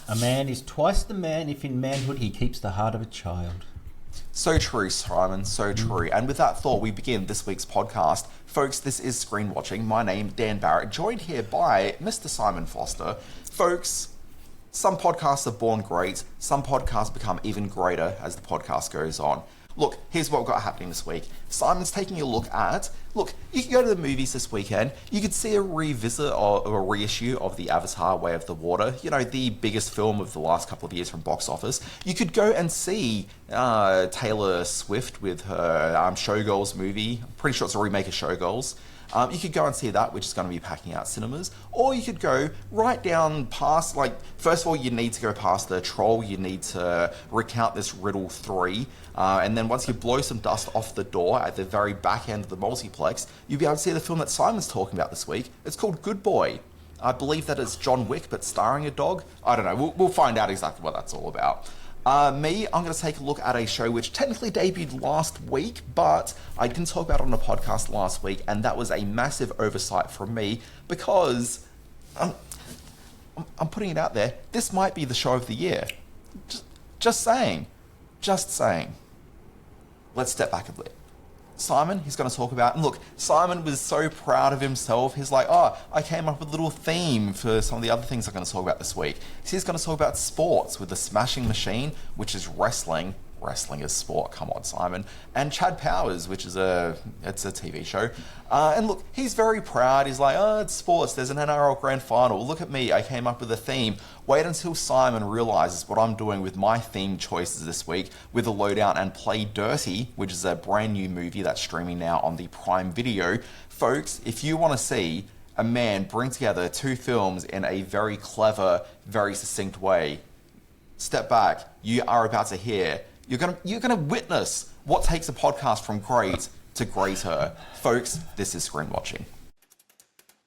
A man is twice the man if in manhood he keeps the heart of a child. So true, Simon, so true. And with that thought, we begin this week's podcast. Folks, this is Screen Watching. My name, Dan Barrett, joined here by Mr. Simon Foster. Folks, some podcasts are born great. Some podcasts become even greater as the podcast goes on. Look, here's what we've got happening this week. Simon's taking a look at... Look, you can go to the movies this weekend. You could see a revisit or a reissue of the Avatar Way of the Water. You know, the biggest film of the last couple of years from box office. You could go and see Taylor Swift with her Showgirls movie. I'm pretty sure it's a remake of Showgirls. You could go and see that, which is going to be packing out cinemas. Or you could go right down past, first of all, you need to go past the Troll. You need to recount this riddle 3. And then once you blow some dust off the door at the very back end of the multiplex, you'll be able to see the film that Simon's talking about this week. It's called Good Boy. I believe that it's John Wick, but starring a dog. I don't know. We'll find out exactly what that's all about. I'm going to take a look at a show which technically debuted last week, but I didn't talk about it on a podcast last week, and that was a massive oversight from me because I'm putting it out there. This might be the show of the year. Just saying. Let's step back a bit. Simon, he's going to talk about, and look, Simon was so proud of himself. He's like, I came up with a little theme for some of the other things I'm going to talk about this week. So he's going to talk about sports with the Smashing Machine, which is wrestling. Wrestling is sport, come on, Simon. And Chad Powers, which is it's a TV show. And look, he's very proud. He's like, it's sports. There's an NRL Grand Final. Look at me. I came up with a theme. Wait until Simon realizes what I'm doing with my theme choices this week with the Lowdown and Play Dirty, which is a brand new movie that's streaming now on the Prime Video. Folks, if you want to see a man bring together two films in a very clever, very succinct way, step back. You are about to hear... You're gonna witness what takes a podcast from great to greater. Folks, this is Screen Watching.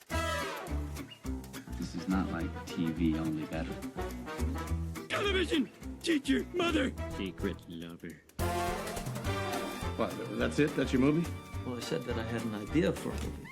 This is not like TV, only better. Television! Teacher, mother! Secret lover. What, that's it? That's your movie? Well, I said that I had an idea for a movie.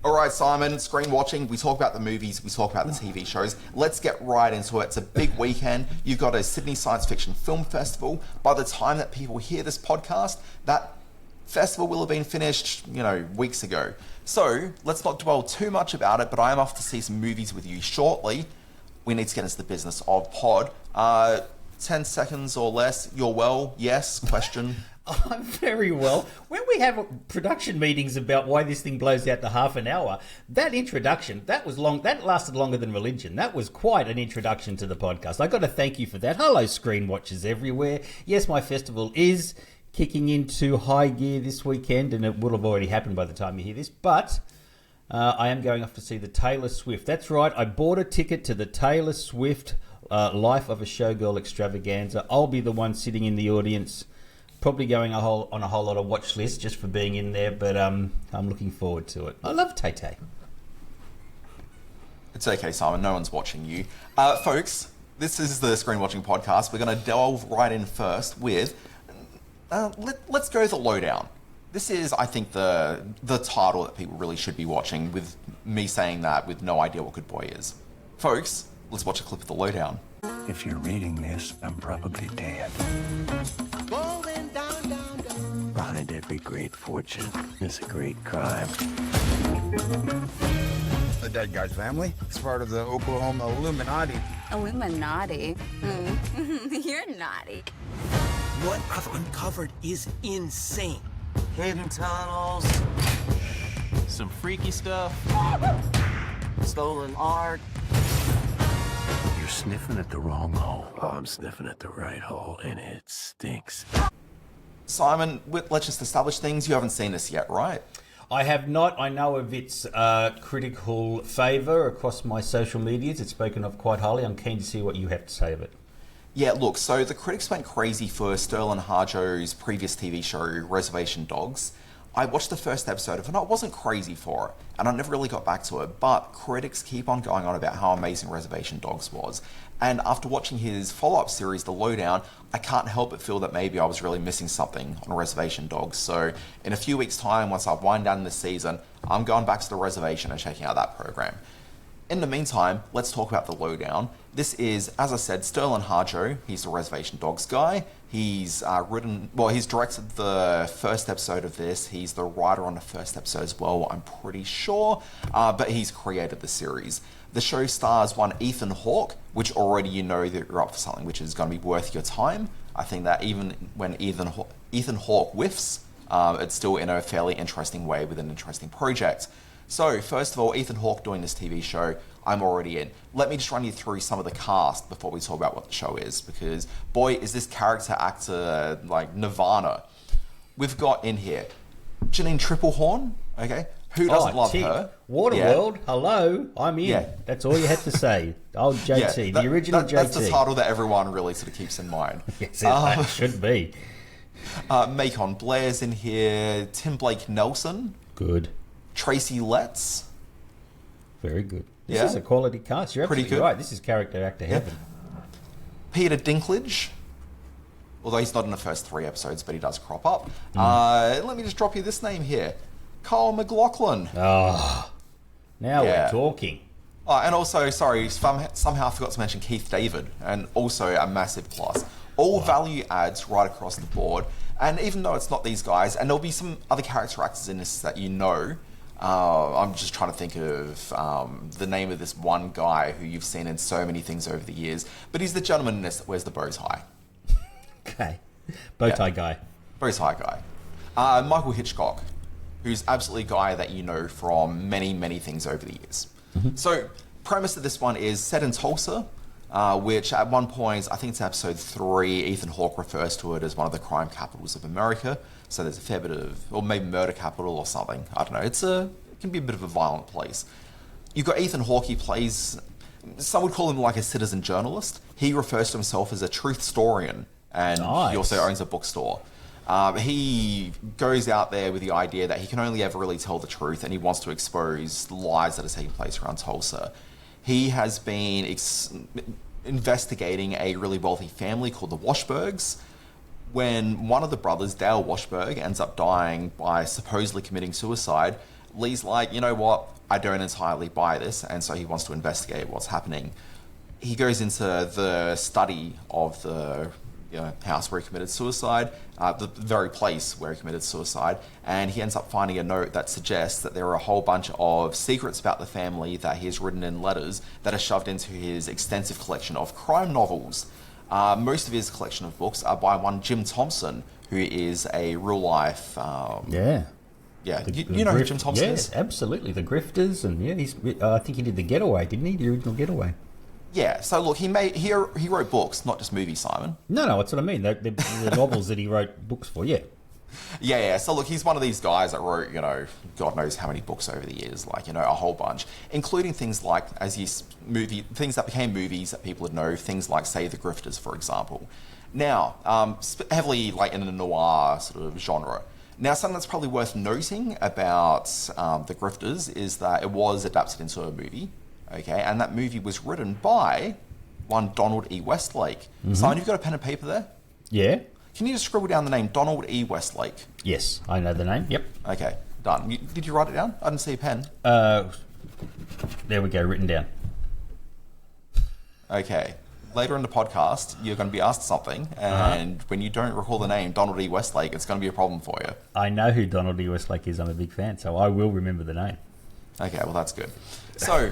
All right, Simon, Screen Watching. We talk about the movies, we talk about the TV shows. Let's get right into it. It's a big weekend. You've got a Sydney Science Fiction Film Festival. By the time that people hear this podcast, that festival will have been finished, weeks ago. So let's not dwell too much about it, but I am off to see some movies with you shortly. We need to get into the business of pod. 10 seconds or less. You're well? Yes? Question? I'm very well. When we have production meetings about why this thing blows out to half an hour, that introduction, that was long. That lasted longer than religion. That was quite an introduction to the podcast. I got to thank you for that. Hello, screen watchers everywhere. Yes, my festival is kicking into high gear this weekend, and it will have already happened by the time you hear this, but I am going off to see the Taylor Swift. That's right. I bought a ticket to the Taylor Swift Life of a Showgirl extravaganza. I'll be the one sitting in the audience, probably going on a whole lot of watch lists just for being in there, but I'm looking forward to it. I love Tay-Tay. It's okay, Simon. No one's watching you. Folks, this is the Screen Watching podcast. We're going to delve right in first with... let's go to the Lowdown. This is, I think, the title that people really should be watching, with me saying that with no idea what Good Boy is. Folks, let's watch a clip of the Lowdown. If you're reading this, I'm probably dead. Behind every great fortune is a great crime. The dead guy's family is part of the Oklahoma Illuminati. Illuminati? You're naughty. What I've uncovered is insane. Hidden tunnels, some freaky stuff, stolen art. You're sniffing at the wrong hole. Oh, I'm sniffing at the right hole, and it stinks. Simon, let's just establish things. You haven't seen this yet, right? I have not. I know of its critical favour across my social medias. It's spoken of quite highly. I'm keen to see what you have to say of it. Yeah, look, so the critics went crazy for Sterling Harjo's previous TV show, Reservation Dogs. I watched the first episode of it and I wasn't crazy for it, and I never really got back to it, but critics keep on going on about how amazing Reservation Dogs was. And after watching his follow-up series, The Lowdown, I can't help but feel that maybe I was really missing something on Reservation Dogs. So in a few weeks' time, once I've wind down this season, I'm going back to the reservation and checking out that program. In the meantime, let's talk about The Lowdown. This is, as I said, Sterling Harjo. He's the Reservation Dogs guy. He's he's directed the first episode of this. He's the writer on the first episode as well, I'm pretty sure. But he's created the series. The show stars one Ethan Hawke, which already you know that you're up for something which is going to be worth your time. I think that even when Ethan Hawke whiffs, it's still in a fairly interesting way with an interesting project. So, first of all, Ethan Hawke doing this TV show, I'm already in. Let me just run you through some of the cast before we talk about what the show is, because, boy, is this character actor like Nirvana. We've got in here Janine Triplehorn, okay? Who doesn't love her? Waterworld, hello, I'm in. Yeah. That's all you had to say. Old JT, the original JT. That's the title that everyone really sort of keeps in mind. Yes, that should be. Macon Blair's in here, Tim Blake Nelson. Good. Tracy Letts. Very good. This is a quality cast. You're absolutely right. This is character actor heaven. Peter Dinklage. Although he's not in the first 3 episodes, but he does crop up. Let me just drop you this name here. Kyle MacLachlan. Oh, now we're talking. And also, sorry, somehow I forgot to mention Keith David, and also a massive plus. All value adds right across the board. And even though it's not these guys, and there'll be some other character actors in this that you know, I'm just trying to think of the name of this one guy who you've seen in so many things over the years, but he's the gentleman in this that wears the bow tie. Okay. Bow tie guy. Bow tie guy. Michael Hitchcock, who's absolutely a guy that you know from many, many things over the years. Mm-hmm. So, premise of this one is set in Tulsa, which at one point, I think it's episode 3, Ethan Hawke refers to it as one of the crime capitals of America. So there's a fair bit of, or maybe murder capital or something. I don't know. It can be a bit of a violent place. You've got Ethan Hawke. He plays, some would call him like a citizen journalist. He refers to himself as a truth historian, and he also owns a bookstore. He goes out there with the idea that he can only ever really tell the truth, and he wants to expose the lies that are taking place around Tulsa. He has been investigating a really wealthy family called the Washbergs. When one of the brothers, Dale Washberg, ends up dying by supposedly committing suicide, Lee's like, you know what, I don't entirely buy this, and so he wants to investigate what's happening. He goes into the study of the house where he committed suicide, the very place where he committed suicide, and he ends up finding a note that suggests that there are a whole bunch of secrets about the family that he has written in letters that are shoved into his extensive collection of crime novels. Most of his collection of books are by one Jim Thompson, who is a real-life... you know who Jim Thompson is? Yeah, absolutely. The Grifters, and I think he did The Getaway, didn't he? The original Getaway. Yeah, so look, he wrote books, not just movies, Simon. No, that's what I mean. The novels that he wrote books for, Yeah. So look, he's one of these guys that wrote, God knows how many books over the years, a whole bunch, including things like things that became movies that people would know, things like Save the Grifters, for example. Now, heavily in the noir sort of genre. Now, something that's probably worth noting about the Grifters is that it was adapted into a movie. Okay, and that movie was written by one Donald E. Westlake. Mm-hmm. Simon, you've got a pen and paper there? Yeah. Can you just scribble down the name Donald E. Westlake? Yes, I know the name. Yep. Okay, done. Did you write it down? I didn't see a pen. There we go, written down. Okay. Later in the podcast, you're going to be asked something, and when you don't recall the name Donald E. Westlake, it's going to be a problem for you. I know who Donald E. Westlake is. I'm a big fan, so I will remember the name. Okay, well, that's good. So...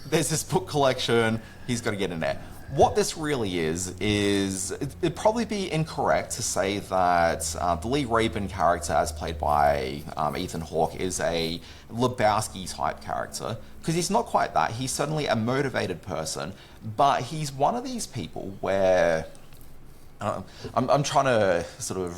there's this book collection, he's got to get in there. What this really is it'd probably be incorrect to say that the Lee Rabin character, as played by Ethan Hawke, is a Lebowski-type character, because he's not quite that. He's certainly a motivated person, but he's one of these people where... I'm trying to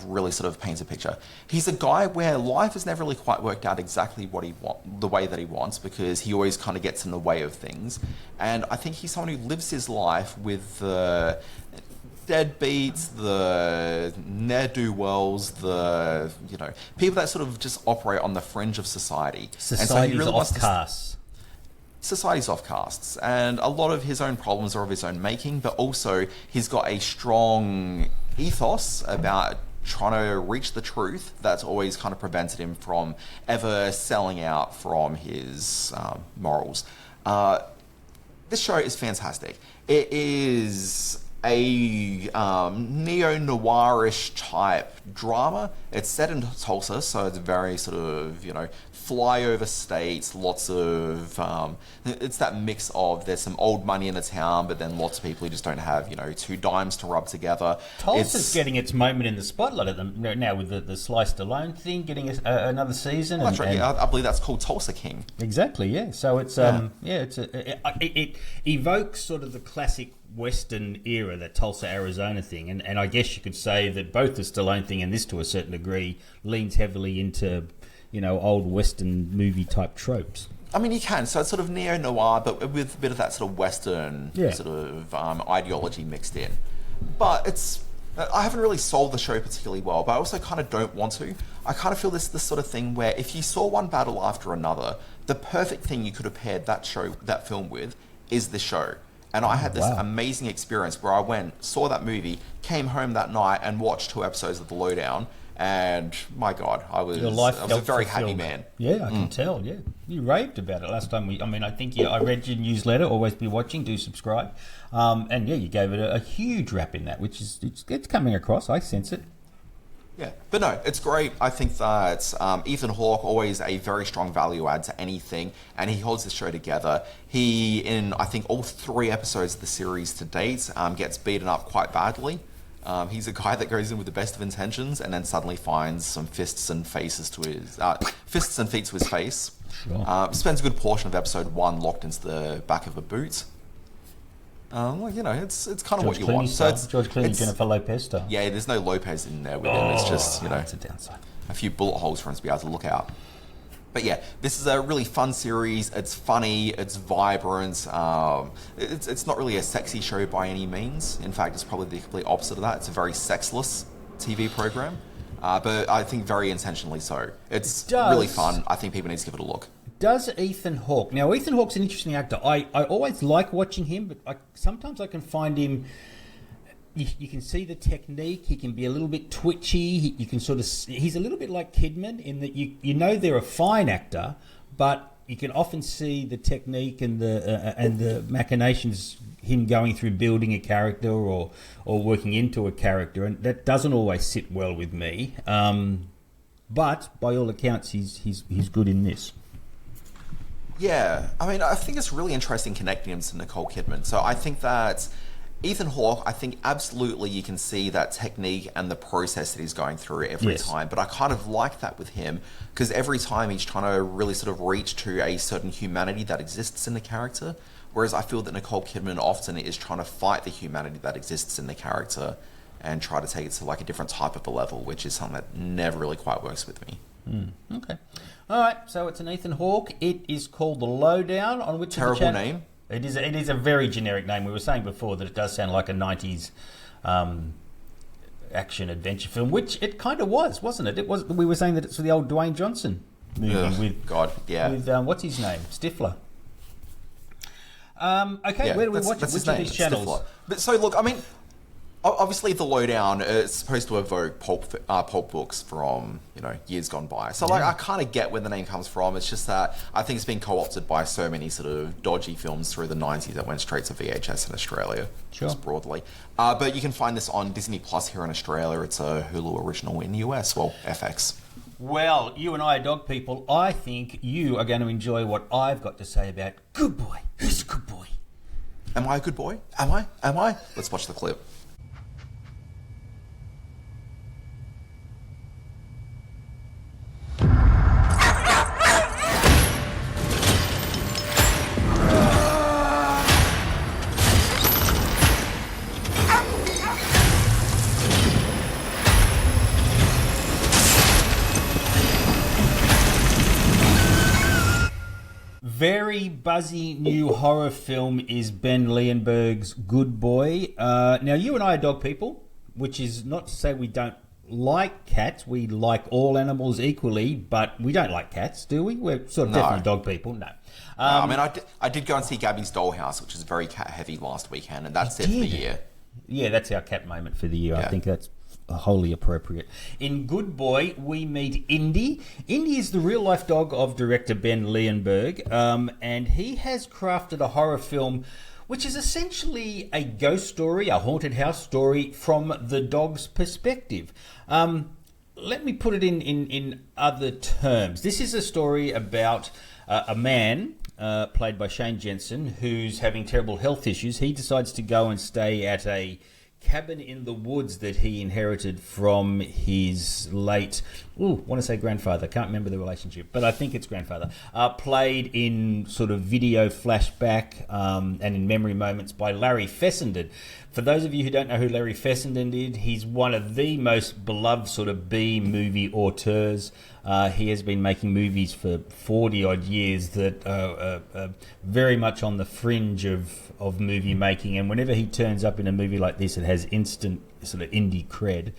really paint a picture. He's a guy where life has never really quite worked out exactly the way that he wants, because he always kind of gets in the way of things. And I think he's someone who lives his life with deadbeats, the ne'er-do-wells, the, people that sort of just operate on the fringe of society. Society's offcasts. Society's offcasts. And a lot of his own problems are of his own making, but also he's got a strong ethos about trying to reach the truth that's always kind of prevented him from ever selling out from his morals. This show is fantastic. It is a neo-noirish type drama. It's set in Tulsa, so it's very sort of, flyover states, lots of... it's that mix of there's some old money in the town, but then lots of people who just don't have, 2 dimes to rub together. Tulsa's getting its moment in the spotlight at them now with the Sly Stallone thing, getting another season. That's right, yeah, I believe that's called Tulsa King. Exactly, yeah. So it's, it evokes sort of the classic Western era, that Tulsa, Arizona thing, and I guess you could say that both the Stallone thing and this, to a certain degree, leans heavily into, old Western movie type tropes. I mean, you can. So it's sort of neo-noir, but with a bit of that sort of Western sort of ideology mixed in. But I haven't really sold the show particularly well, but I also kind of don't want to. I kind of feel this sort of thing where if you saw one battle after another, the perfect thing you could have paired that film with is the show. And I had this amazing experience where I went, saw that movie, came home that night and watched 2 episodes of The Lowdown. And my God, I was a very happy man. Yeah, I can tell. Yeah, you raved about it last time. I think I read your newsletter. Always be watching. Do subscribe. And yeah, you gave it a huge rap in that, which is it's coming across. I sense it. Yeah, but no, it's great. I think that Ethan Hawke, always a very strong value add to anything, and he holds the show together. He, in I think all 3 episodes of the series to date, gets beaten up quite badly. He's a guy that goes in with the best of intentions and then suddenly finds some fists and feet to his face. Sure. Spends a good portion of episode 1 locked into the back of a boot. It's kind of what you want. So it's George Clooney, Jennifer Lopez style. Yeah, there's no Lopez in there with him. It's just, it's a downside. A few bullet holes for him to be able to look out. But yeah, this is a really fun series. It's funny. It's vibrant. It's not really a sexy show by any means. In fact, it's probably the complete opposite of that. It's a very sexless TV program, but I think very intentionally so. It's really fun. I think people need to give it a look. Does Ethan Hawke... Now, Ethan Hawke's an interesting actor. I always like watching him, but sometimes I can find him... You can see the technique. He can be a little bit twitchy. You can sort of... He's a little bit like Kidman in that you know they're a fine actor, but you can often see the technique and the machinations, him going through building a character or working into a character, and that doesn't always sit well with me. But by all accounts, he's good in this. Yeah, I mean, I think it's really interesting connecting him to Nicole Kidman. So I think that Ethan Hawke, I think absolutely you can see that technique and the process that he's going through every time. But I kind of like that with him because every time he's trying to really sort of reach to a certain humanity that exists in the character. Whereas I feel that Nicole Kidman often is trying to fight the humanity that exists in the character and try to take it to like a different type of a level, which is something that never really quite works with me. Okay. All right, so it's an Ethan Hawke. It is called The Lowdown. On which terrible name. It is a very generic name. We were saying before that it does sound like a 90s action adventure film, which it kind of was, wasn't it? We were saying that it's the old Dwayne Johnson movie with what's his name? Stifler. Okay, where do we watch it? Which of these channels? Stifler. But so look, I mean, obviously The Lowdown is supposed to evoke pulp books from years gone by. So like I kind of get where the name comes from. It's just that I think it's been co-opted by so many sort of dodgy films through the 90s that went straight to VHS in Australia, just broadly. But you can find this on Disney Plus here in Australia. It's a Hulu original in the US, well, FX. Well, you and I are dog people. I think you are going to enjoy what I've got to say about Good Boy. Who's a good boy? Am I a good boy? Am I? Let's watch the clip. Very buzzy new horror film is Ben Leonberg's Good Boy. Now, you and I are dog people, which is not to say we don't like cats. We like all animals equally, but we don't like cats, do we? We're sort of definitely dog people. No. I mean, I did go and see Gabby's Dollhouse, which is very cat-heavy last weekend, and that's it for the year. Yeah, that's our cat moment for the year. I think that's wholly appropriate. In Good Boy, we meet Indy. Indy is the real-life dog of director Ben Leonberg, and he has crafted a horror film which is essentially a ghost story, a haunted house story from the dog's perspective. Let me put it in other terms. This is a story about a man, played by Shane Jensen, who's having terrible health issues. He decides to go and stay at a cabin in the woods that he inherited from his late, want to say grandfather, can't remember the relationship, but I think it's grandfather, played in sort of video flashback and in memory moments by Larry Fessenden. For those of you who don't know who Larry Fessenden is, he's one of the most beloved sort of B-movie auteurs. He has been making movies for 40-odd years that are very much on the fringe of movie making, and whenever he turns up in a movie like this, it has instant sort of indie cred.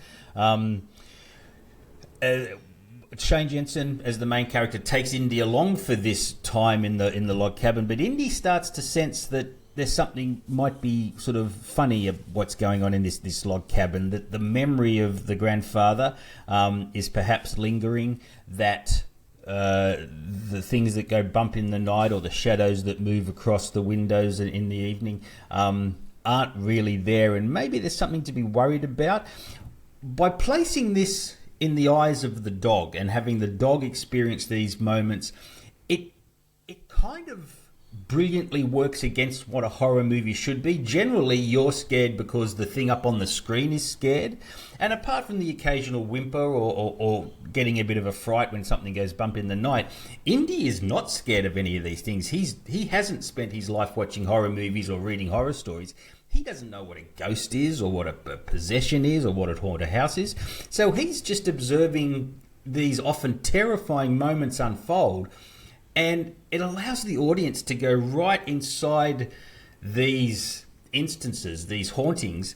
Shane Jensen, as the main character, takes Indy along for this time in the log cabin, but Indy starts to sense that there's something might be sort of funny of what's going on in this log cabin, that the memory of the grandfather is perhaps lingering, that the things that go bump in the night or the shadows that move across the windows in the evening aren't really there, and maybe there's something to be worried about. By placing this in the eyes of the dog and having the dog experience these moments, it kind of brilliantly works against what a horror movie should be. Generally, you're scared because the thing up on the screen is scared, and apart from the occasional whimper or getting a bit of a fright when something goes bump in the night, Indy is not scared of any of these things. He hasn't spent his life watching horror movies or reading horror stories. He doesn't know what a ghost is or what a possession is or what a haunted house is. So he's just observing these often terrifying moments unfold, and it allows the audience to go right inside these instances, these hauntings,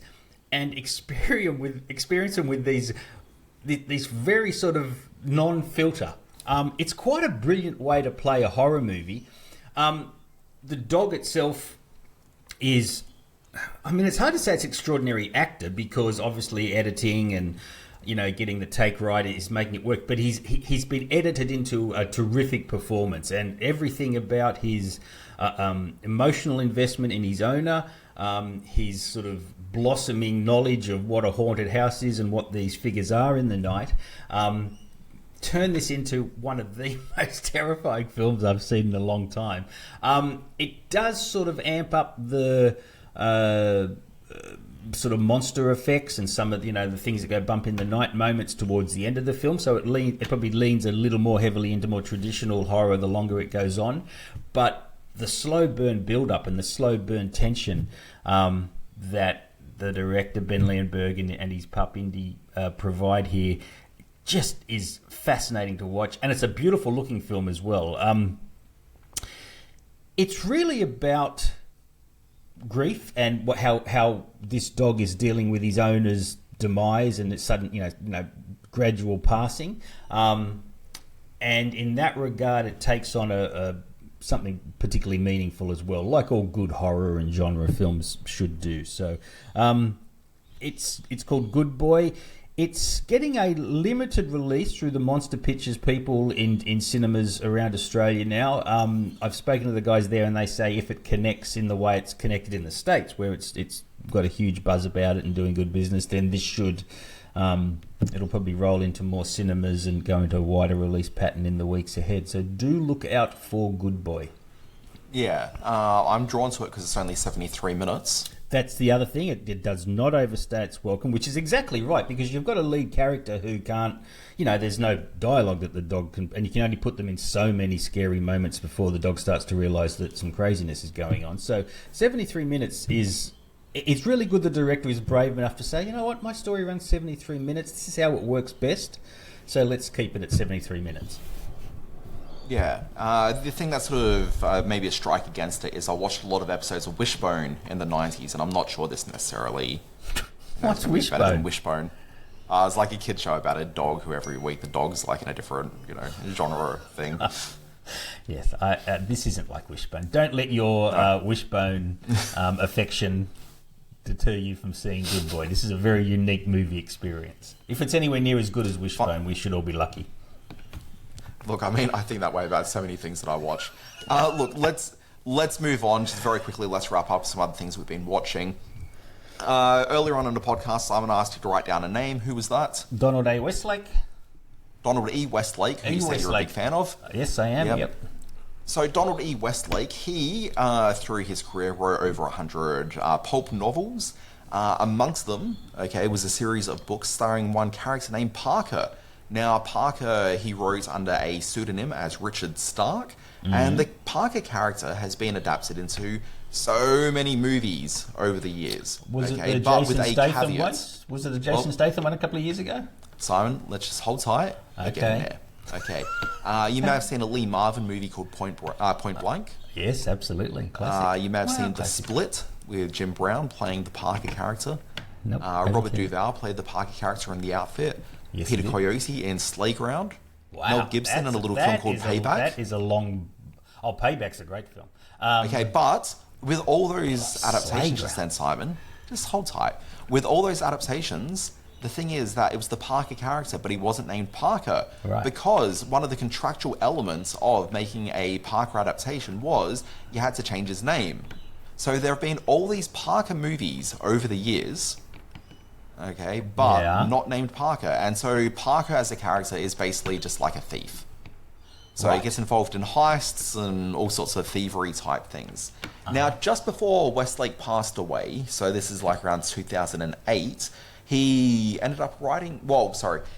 and experience them with these very sort of non-filter. It's quite a brilliant way to play a horror movie. The dog itself is, I mean, it's hard to say it's an extraordinary actor because obviously editing and getting the take right is making it work, but he's been edited into a terrific performance, and everything about his emotional investment in his owner, his sort of blossoming knowledge of what a haunted house is and what these figures are in the night, turn this into one of the most terrifying films I've seen in a long time. It does sort of amp up the sort of monster effects and some of the things that go bump in the night moments towards the end of the film, so it probably leans a little more heavily into more traditional horror the longer it goes on. But the slow burn build up and the slow burn tension that the director Ben Leonberg and his pup Indy provide here just is fascinating to watch, and it's a beautiful looking film as well. It's really about grief and how this dog is dealing with his owner's demise and its sudden, gradual passing. And in that regard, it takes on a something particularly meaningful as well, like all good horror and genre films should do. So, it's called Good Boy. It's getting a limited release through the Monster Pictures people in cinemas around Australia now. I've spoken to the guys there, and they say if it connects in the way it's connected in the States, where it's got a huge buzz about it and doing good business, then this should it'll probably roll into more cinemas and go into a wider release pattern in the weeks ahead. So do look out for Good Boy. Yeah, I'm drawn to it because it's only 73 minutes. That's the other thing. It does not overstay its welcome, which is exactly right, because you've got a lead character who can't, there's no dialogue that the dog can, and you can only put them in so many scary moments before the dog starts to realise that some craziness is going on. So 73 minutes it's really good the director is brave enough to say, you know what, my story runs 73 minutes. This is how it works best. So let's keep it at 73 minutes. Yeah. The thing that's sort of maybe a strike against it is I watched a lot of episodes of Wishbone in the 90s, and I'm not sure this necessarily... What's Wishbone? Better than Wishbone. It's like a kid show about a dog who every week the dog's like in a different, genre thing. Yes, this isn't like Wishbone. Don't let your Wishbone affection deter you from seeing Good Boy. This is a very unique movie experience. If it's anywhere near as good as Wishbone, we should all be lucky. Look, I mean, I think that way about so many things that I watch. Look, let's move on. Just very quickly, let's wrap up some other things we've been watching. Earlier on in the podcast, Simon asked you to write down a name. Who was that? Donald A. Westlake. Donald E. Westlake, who you say you're a big fan of. Yes, I am, yep. So Donald E. Westlake, he, through his career, wrote over 100 pulp novels. Amongst them, was a series of books starring one character named Parker. Now, Parker, he wrote under a pseudonym as Richard Stark, and the Parker character has been adapted into so many movies over the years. Was it the Jason Statham one? Was it the Jason Statham one a couple of years ago? Simon, let's just hold tight. Okay. Okay. You may have seen a Lee Marvin movie called Point Blank. Yes, absolutely. Classic. You may have seen The Split with Jim Brown playing the Parker character. Nope, Robert Duvall played the Parker character in The Outfit. Yes, Peter Coyote in Slayground. Wow. Mel Gibson in a little film called Payback. That is a long... Oh, Payback's a great film. But with all those adaptations then, Simon, just hold tight. With all those adaptations, the thing is that it was the Parker character, but he wasn't named Parker. Right. Because one of the contractual elements of making a Parker adaptation was you had to change his name. So there have been all these Parker movies over the years, but not named Parker. And so Parker as a character is basically just like a thief. So he gets involved in heists and all sorts of thievery type things. Now, just before Westlake passed away, so this is like around 2008, he ended up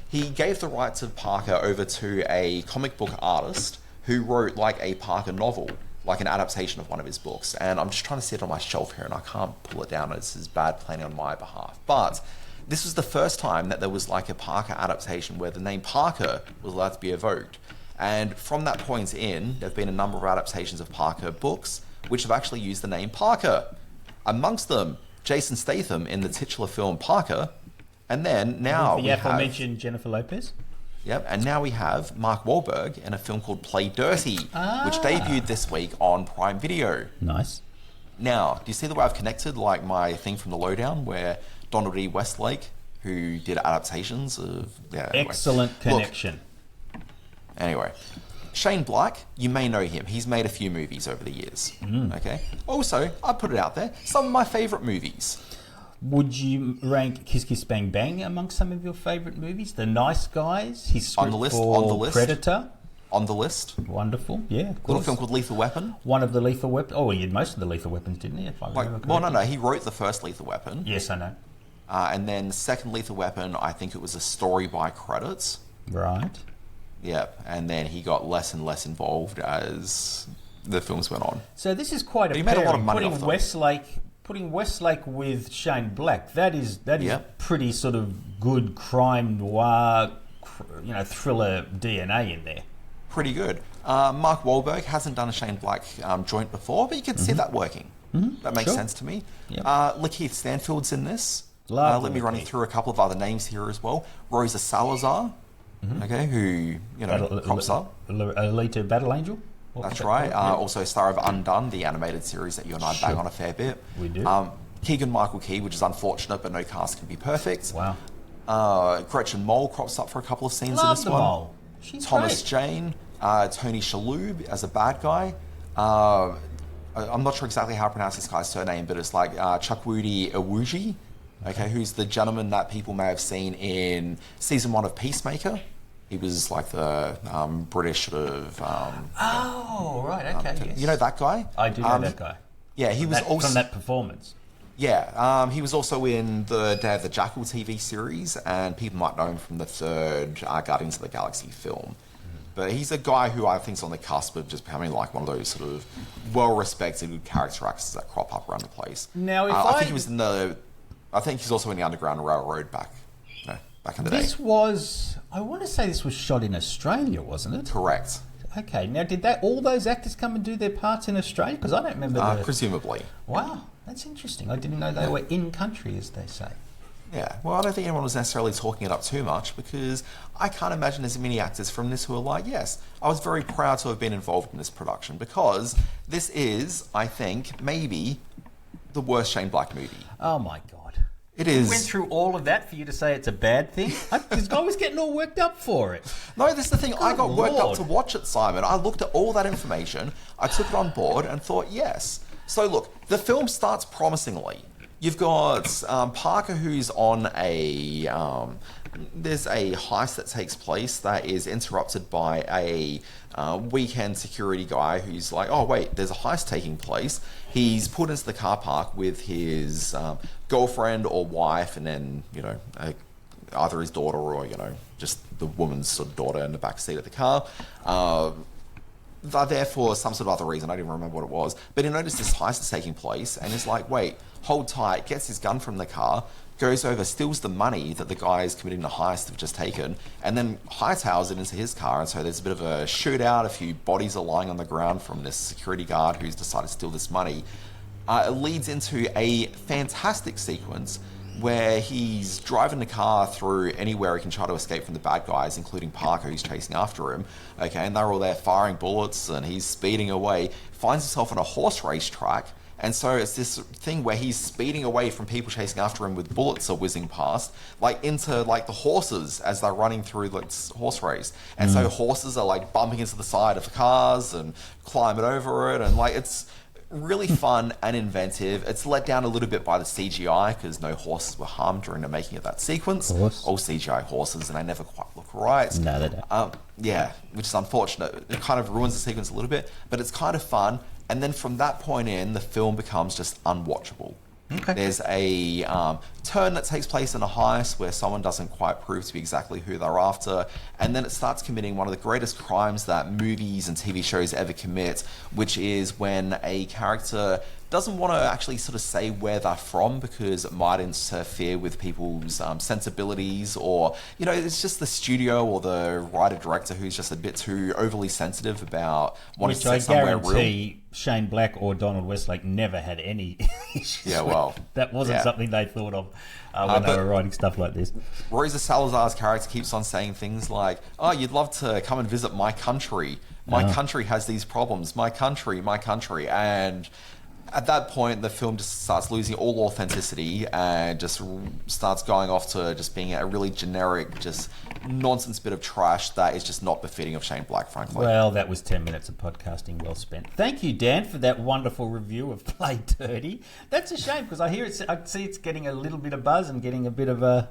he gave the rights of Parker over to a comic book artist who wrote like a Parker novel, like an adaptation of one of his books. And I'm just trying to see it on my shelf here and I can't pull it down. This is bad planning on my behalf. But this was the first time that there was like a Parker adaptation where the name Parker was allowed to be evoked. And from that point in, there have been a number of adaptations of Parker books which have actually used the name Parker. Amongst them, Jason Statham in the titular film Parker, and then now the aforementioned Jennifer Lopez. Yep, and now we have Mark Wahlberg in a film called Play Dirty, which debuted this week on Prime Video. Nice. Now, do you see the way I've connected like my thing from the Lowdown where Donald E. Westlake, who did adaptations of... Excellent connection. Look, anyway, Shane Black, you may know him. He's made a few movies over the years. Also, I put it out there, some of my favourite movies. Would you rank Kiss Kiss Bang Bang amongst some of your favourite movies? The Nice Guys, his script on the list. Predator. On the list. Wonderful, yeah. Of course. Little film called Lethal Weapon. One of the Lethal Weapons. Oh, he had most of the Lethal Weapons, didn't he? If I remember correctly. No, he wrote the first Lethal Weapon. Yes, I know. And then second Lethal Weapon, I think it was a story by credits. Right. Yep, and then he got less and less involved as the films went on. So this is quite a he made a lot of money off them. Putting Westlake with Shane Black, that is pretty sort of good crime noir, thriller DNA in there. Pretty good. Mark Wahlberg hasn't done a Shane Black joint before, but you can see that working. That makes sense to me. Yep. Lakeith Stanfield's in this. Let me run you through a couple of other names here as well. Rosa Salazar, who crops up. Alita Battle Angel. That's right. Also star of Undone, the animated series that you and I bang on a fair bit. We do. Keegan-Michael Key, which is unfortunate, but no cast can be perfect. Wow. Gretchen Mol crops up for a couple of scenes in this one. Mole. She's Thomas great. Jane, Tony Shalhoub as a bad guy. I'm not sure exactly how to pronounce this guy's surname, but it's like Chukwudi Iwuji, who's the gentleman that people may have seen in season 1 of Peacemaker. He was like the British sort of... right, okay, yes. You know that guy? I do know that guy. Yeah, he was also... From that performance. Yeah, he was also in the Day of the Jackal TV series, and people might know him from the third Guardians of the Galaxy film. But he's a guy who I think is on the cusp of just becoming like one of those sort of well-respected good character actors that crop up around the place. Now, if I think he was in the... I think he's also in the Underground Railroad back in the day. This was... I want to say this was shot in Australia, wasn't it? Correct. Okay, now did all those actors come and do their parts in Australia? Because I don't remember. Presumably. Wow, that's interesting. I didn't know they were in country, as they say. Yeah, well, I don't think anyone was necessarily talking it up too much because I can't imagine there's many actors from this who are like, yes, I was very proud to have been involved in this production because this is, I think, maybe the worst Shane Black movie. Oh my God. It is. We went through all of that for you to say it's a bad thing? This guy was getting all worked up for it. No, this is the thing. I got worked up to watch it, Simon. I looked at all that information, I took it on board and thought, yes. So look, the film starts promisingly. You've got Parker who's on there's a heist that takes place that is interrupted by a weekend security guy who's like, oh wait, there's a heist taking place. He's put into the car park with his girlfriend or wife and then, either his daughter or, just the woman's sort of daughter in the back seat of the car. They're there for some sort of other reason. I don't even remember what it was. But he noticed this heist is taking place and is like, wait, hold tight, gets his gun from the car, goes over, steals the money that the guys committing the heist have just taken, and then hightails it into his car. And so there's a bit of a shootout. A few bodies are lying on the ground from this security guard who's decided to steal this money. It leads into a fantastic sequence where he's driving the car through anywhere he can try to escape from the bad guys, including Parker, who's chasing after him. Okay, and they're all there firing bullets, and he's speeding away, finds himself on a horse race track. And so it's this thing where he's speeding away from people chasing after him with bullets are whizzing past, into the horses as they're running through this horse race. And so horses are bumping into the side of cars and climbing over it, and it's really fun and inventive. It's let down a little bit by the CGI because no horses were harmed during the making of that sequence. All CGI horses, and they never quite look right. No, they don't. Yeah, which is unfortunate. It kind of ruins the sequence a little bit, but it's kind of fun. And then from that point in, the film becomes just unwatchable. Okay. There's a turn that takes place in a heist where someone doesn't quite prove to be exactly who they're after, and then it starts committing one of the greatest crimes that movies and TV shows ever commit, which is when a character doesn't want to actually sort of say where they're from because it might interfere with people's sensibilities, or it's just the studio or the writer-director who's just a bit too overly sensitive about wanting to say somewhere real. Guarantee Shane Black or Donald Westlake never had any issues. Yeah, well, that wasn't something they thought of when they were writing stuff like this. Rosa Salazar's character keeps on saying things like, "Oh, you'd love to come and visit my country. My country has these problems. My country, and at that point, the film just starts losing all authenticity and just starts going off to just being a really generic, just nonsense bit of trash that is just not befitting of Shane Black, frankly. Well, that was 10 minutes of podcasting well spent. Thank you, Dan, for that wonderful review of Play Dirty. That's a shame because I see it's getting a little bit of buzz and getting a bit of a...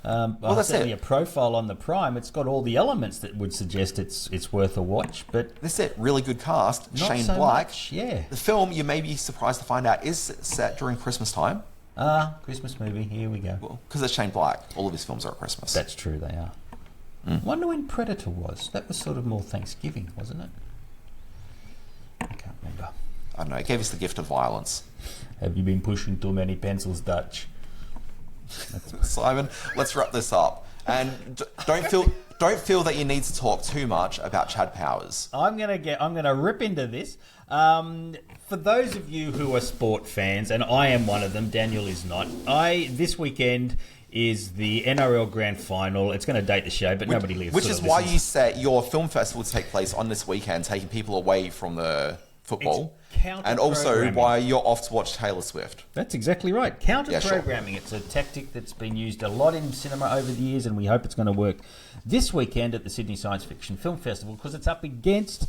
that's certainly a profile on the Prime. It's got all the elements that would suggest it's worth a watch. But this is really good cast. Not Shane so Black. Much, yeah. The film, you may be surprised to find out, is set during Christmas time. Christmas movie. Here we go. Well, because it's Shane Black. All of his films are at Christmas. That's true. They are. Wonder when Predator was. That was sort of more Thanksgiving, wasn't it? I can't remember. I don't know. It gave us the gift of violence. Have you been pushing too many pencils, Dutch? Simon, let's wrap this up. And don't feel that you need to talk too much about Chad Powers. I'm gonna rip into this. For those of you who are sport fans, and I am one of them, Daniel is not. This weekend is the NRL Grand Final. It's going to date the show, but nobody lives. Which is why you set your film festival to take place on this weekend, taking people away from the football. And also why you're off to watch Taylor Swift. That's exactly right. Counter-programming. It's a tactic that's been used a lot in cinema over the years, and we hope it's going to work this weekend at the Sydney Science Fiction Film Festival because it's up against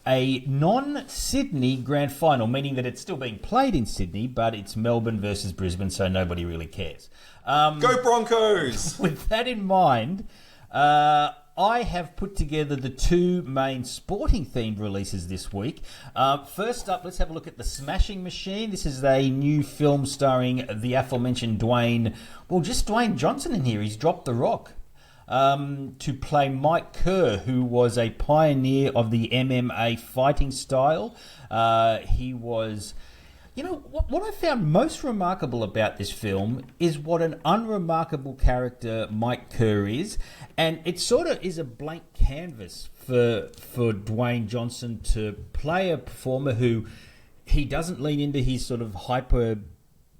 a non-Sydney Grand Final, meaning that it's still being played in Sydney, but it's Melbourne versus Brisbane, so nobody really cares. Go Broncos! With that in mind, I have put together the two main sporting-themed releases this week. First up, let's have a look at The Smashing Machine. This is a new film starring the aforementioned Dwayne. Well, just Dwayne Johnson in here. He's dropped the rock to play Mike Kerr, who was a pioneer of the MMA fighting style. He was You know, what I found most remarkable about this film is what an unremarkable character Mike Kerr is. And it sort of is a blank canvas for Dwayne Johnson to play a performer who he doesn't lean into his sort of hyper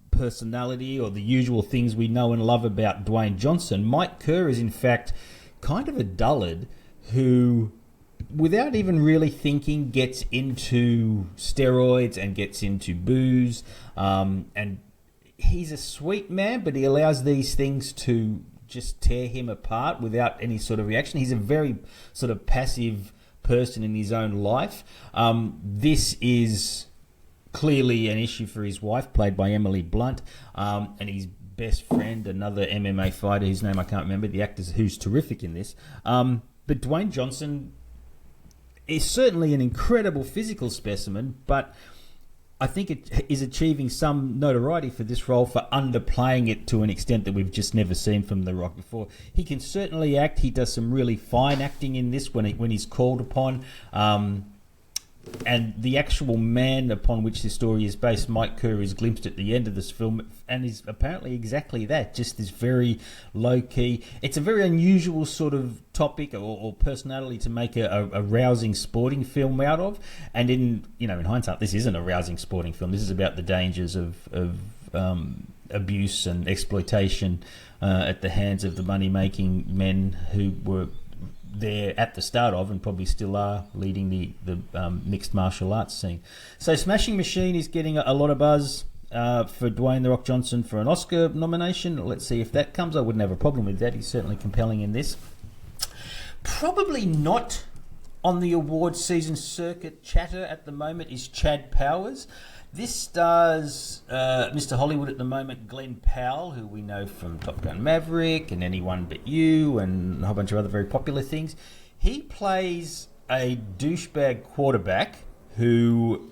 personality or the usual things we know and love about Dwayne Johnson. Mike Kerr is, in fact, kind of a dullard who, without even really thinking, gets into steroids and gets into booze. And he's a sweet man, but he allows these things to just tear him apart without any sort of reaction. He's a very sort of passive person in his own life. This is clearly an issue for his wife, played by Emily Blunt, and his best friend, another MMA fighter whose name I can't remember, the actor who's terrific in this. But Dwayne Johnson is certainly an incredible physical specimen, but I think it is achieving some notoriety for this role for underplaying it to an extent that we've just never seen from The Rock before. He can certainly act. He does some really fine acting in this when he's called upon. And the actual man upon which this story is based, Mike Kerr, is glimpsed at the end of this film and is apparently exactly that, just this very low-key. It's a very unusual sort of topic or personality to make a rousing sporting film out of. And in hindsight, this isn't a rousing sporting film. This is about the dangers of abuse and exploitation at the hands of the money-making men who were there at the start of, and probably still are, leading the mixed martial arts scene. So Smashing Machine is getting a lot of buzz for Dwayne "The Rock" Johnson for an Oscar nomination. Let's see if that comes. I wouldn't have a problem with that. He's certainly compelling in this. Probably not on the awards season circuit chatter at the moment is Chad Powers. This stars Mr. Hollywood at the moment, Glen Powell, who we know from Top Gun Maverick and Anyone But You and a whole bunch of other very popular things. He plays a douchebag quarterback who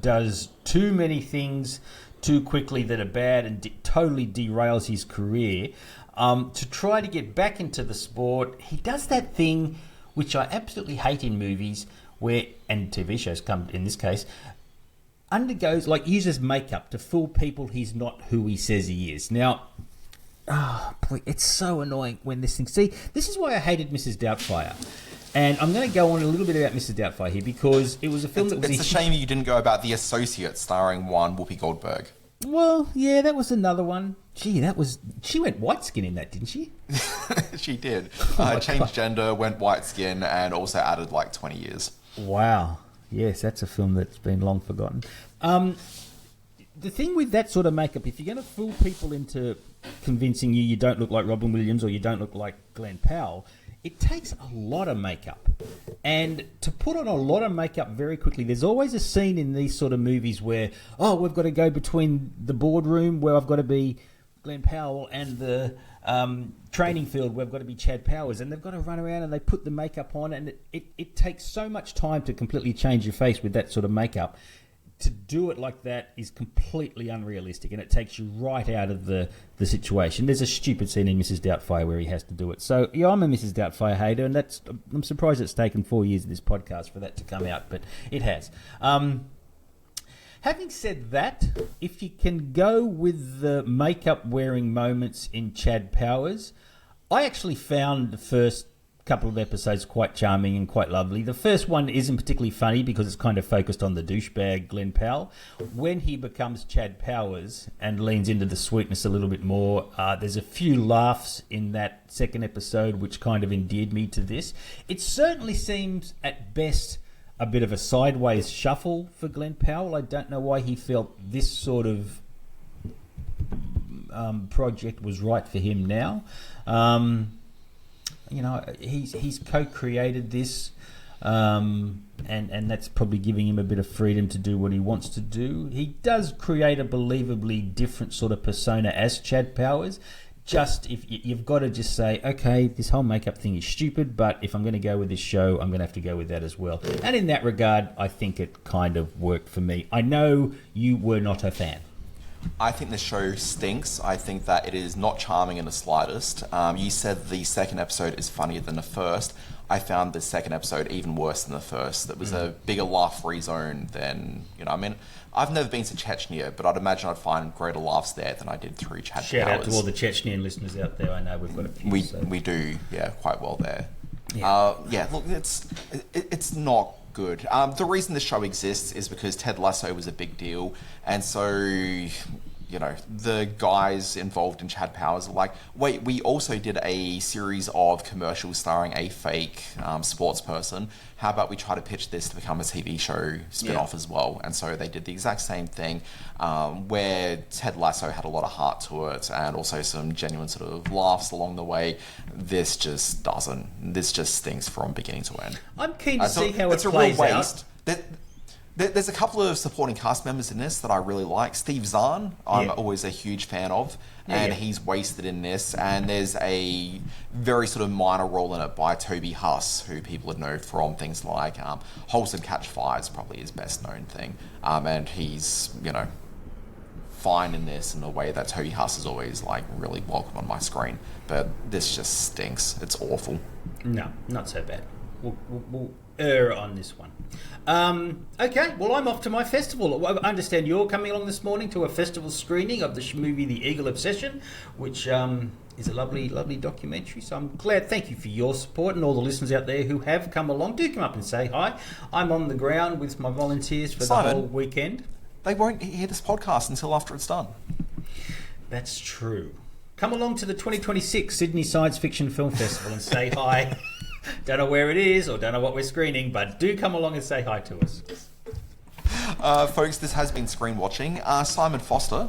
does too many things too quickly that are bad and totally derails his career. To try to get back into the sport, he does that thing which I absolutely hate in movies, and TV shows come in this case, uses makeup to fool people he's not who he says he is. Now, it's so annoying when this thing... See, this is why I hated Mrs. Doubtfire. And I'm going to go on a little bit about Mrs. Doubtfire here, because it was a film that was... It's a shame you didn't go about The Associate, starring one Whoopi Goldberg. Well, yeah, that was another one. Gee, she went white skin in that, didn't she? She did. Changed gender, went white skin, and also added 20 years. Wow. Yes, that's a film that's been long forgotten. The thing with that sort of makeup, if you're going to fool people into convincing you don't look like Robin Williams or you don't look like Glen Powell, it takes a lot of makeup. And to put on a lot of makeup very quickly, there's always a scene in these sort of movies where, we've got to go between the boardroom where I've got to be Glen Powell and the training field where I've got to be Chad Powers, and they've got to run around and they put the makeup on, and it takes so much time to completely change your face with that sort of makeup. To do it like that is completely unrealistic, and it takes you right out of the situation. There's a stupid scene in Mrs. Doubtfire where he has to do it. So, yeah, I'm a Mrs. Doubtfire hater, and I'm surprised it's taken 4 years of this podcast for that to come out, but it has. Having said that, if you can go with the makeup-wearing moments in Chad Powers, I actually found the first couple of episodes quite charming and quite lovely. The first one isn't particularly funny because it's kind of focused on the douchebag Glen Powell. When he becomes Chad Powers and leans into the sweetness a little bit more, there's a few laughs in that second episode which kind of endeared me to this. It certainly seems, at best, a bit of a sideways shuffle for Glen Powell. I don't know why he felt this sort of project was right for him now. He's co-created this, and that's probably giving him a bit of freedom to do what he wants to do. He does create a believably different sort of persona as Chad Powers. Just if you've got to just say, okay, this whole makeup thing is stupid, but if I'm going to go with this show, I'm going to have to go with that as well. And in that regard, I think it kind of worked for me. I know you were not a fan. I think the show stinks. I think that it is not charming in the slightest. You said the second episode is funnier than the first. I found the second episode even worse than the first. It was a bigger laugh-free zone than, I mean, I've never been to Chechnya, but I'd imagine I'd find greater laughs there than I did through Chad Shout Powers. out to all the Chechnyan listeners out there. I know we've got a few. We do, quite well there. Yeah. Look, it's not good. The reason the show exists is because Ted Lasso was a big deal, and so the guys involved in Chad Powers are like, wait, we also did a series of commercials starring a fake sports person. How about we try to pitch this to become a TV show spin-off as well? And so they did the exact same thing, where Ted Lasso had a lot of heart to it and also some genuine sort of laughs along the way. This just doesn't. This just stinks from beginning to end. I'm keen to see how it plays It's a real waste. out. There's a couple of supporting cast members in this that I really like. Steve Zahn, I'm always a huge fan of, and he's wasted in this. And there's a very sort of minor role in it by Toby Huss, who people would know from things like Wholesome Catch Fire is probably his best known thing. And he's, fine in this in a way that Toby Huss is always like really welcome on my screen. But this just stinks. It's awful. No, not so bad. We'll err on this one. Okay, well, I'm off to my festival. I understand you're coming along this morning to a festival screening of the movie The Eagle Obsession, which is a lovely, lovely documentary. So I'm glad. Thank you for your support and all the listeners out there who have come along. Do come up and say hi. I'm on the ground with my volunteers for Simon, the whole weekend. They won't hear this podcast until after it's done. That's true. Come along to the 2026 Sydney Science Fiction Film Festival and say hi. Don't know where it is or don't know what we're screening, but do come along and say hi to us. Folks, this has been Screen Watching. Simon Foster.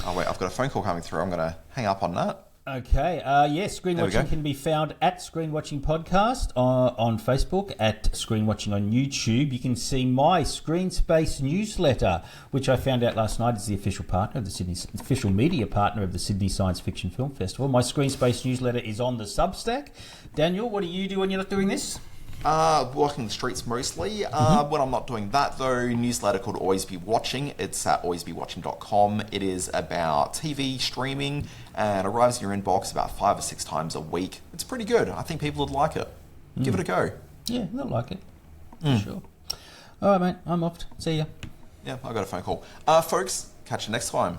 Oh, wait, I've got a phone call coming through. I'm going to hang up on that. Okay. Yes, Screen Watching can be found at Screen Watching Podcast on Facebook, at Screen Watching on YouTube. You can see my Screen Space newsletter, which I found out last night is the official partner of the official media partner of the Sydney Science Fiction Film Festival. My Screen Space newsletter is on the Substack. Daniel, what do you do when you're not doing this? Walking the streets mostly. When I'm not doing that, though, newsletter called Always Be Watching. It's at alwaysbewatching.com. It is about TV streaming and arrives in your inbox about 5 or 6 times a week. It's pretty good. I think people would like it. Give it a go. Yeah, they'll like it. For sure. All right, mate. I'm off. See ya. Yeah, I got a phone call. Folks, catch you next time.